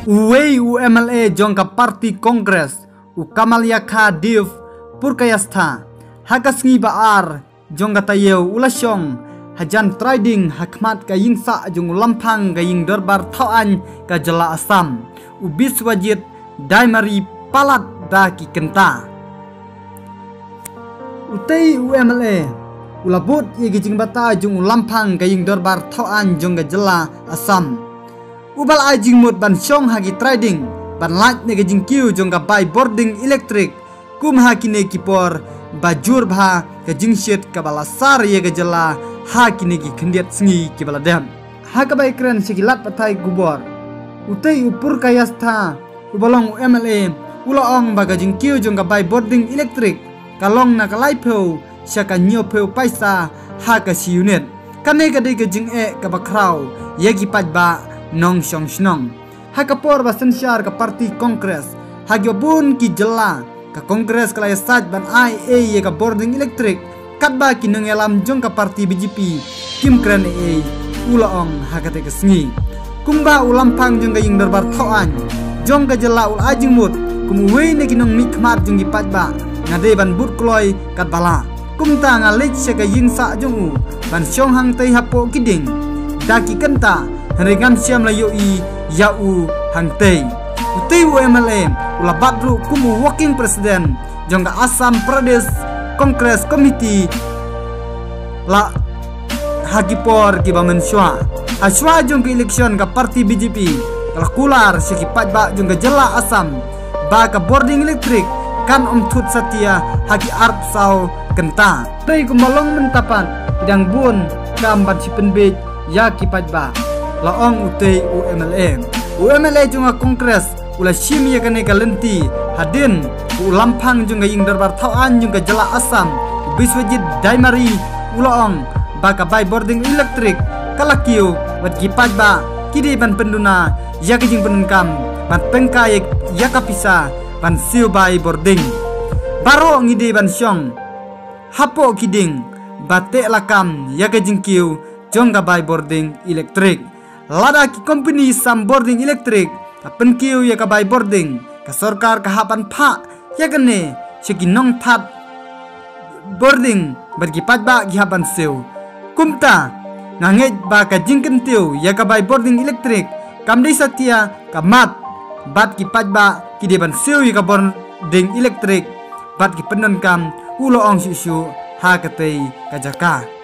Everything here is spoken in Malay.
Uwei UMLA jongka parti kongres Kamal Yakha Div Purkayastha Hakasngi Baar jongka tayew ulasyong hajan trading hakmat ka yingsa jong lampang ka ying darbar thawan ka jala Assam ubis wajid daimari palat da ki kenta utei UMLA ulabut ye gijing bata jong lampang ka ying darbar thawan jong ka jala Assam ubal ajing mut ban syong hagi trading ban laj ne gijing kiu jong ka bai boarding electric kum hakine kipor bajur bha ka jingshit ka balasar ye ka jala hakine ki khendiat sngi ki baladam hakabai kran sigilat pathai gubor utei upur kayastha ubalong UMLA ulaong baga jingkiu jong ka bai boarding electric kalong na kalai pheu syaka nyo pheu paisa haka si unit kane ka dei ka jing ka bakrau yegi pajba nong shong shnong hakapor basen syar ka parti kongres hagyobun ki jela ka kongres kalai saj ban IA ye ka boarding electric katba ki nengelam jong ka parti BJP kim kran ulaong hakate ka sngi kumba ulampang jong ka ying darbar thawan jong ka jela ul ajing mut kumwei ne kinong mikmat jong gi pajba ngade ban but kloi kat bala kumta ngalit se ka ying sa jong ban syong hang tei hapo kiding daki kenta Harigan siam la yoi yau hang tei utei UMLA ula badru kumu working president jongga Assam Pradesh Congress Committee la hagipor ki bamen shwa aswa jong ke election ka parti BJP kala kular siki pajba jongga jela Assam ba ka boarding electric kan thut satia hagi arp sau kenta tei kumalong mentapan idang bun kambat sipenbe ya ki pajba laong utei UMLA junga kongres ula shim ya kane galenti hadin ulampang junga ying darbar thawan junga jala Assam biswajid daimari ulaong baka bai boarding electric kalakiu wat gipajba kidi ban penduna ya kijing penunkam ban pengkai ya kapisa ban siu bai boarding baro ngide ban syong hapo kiding bate lakam ya kijing kiu jongga bai boarding electric lada ki company sam boarding electric kapen kiu ya ka bai boarding ka sarkar ka hapan pha ya kane seki nong that boarding bagi pajba gi hapan seu kumta nganget ba ka jingken tiu ya ka bai boarding electric kamdei satia kamat bat ki pajba ki deban seu ya ka boarding electric bat ki penon kam ulo ong sisu ha katei kajaka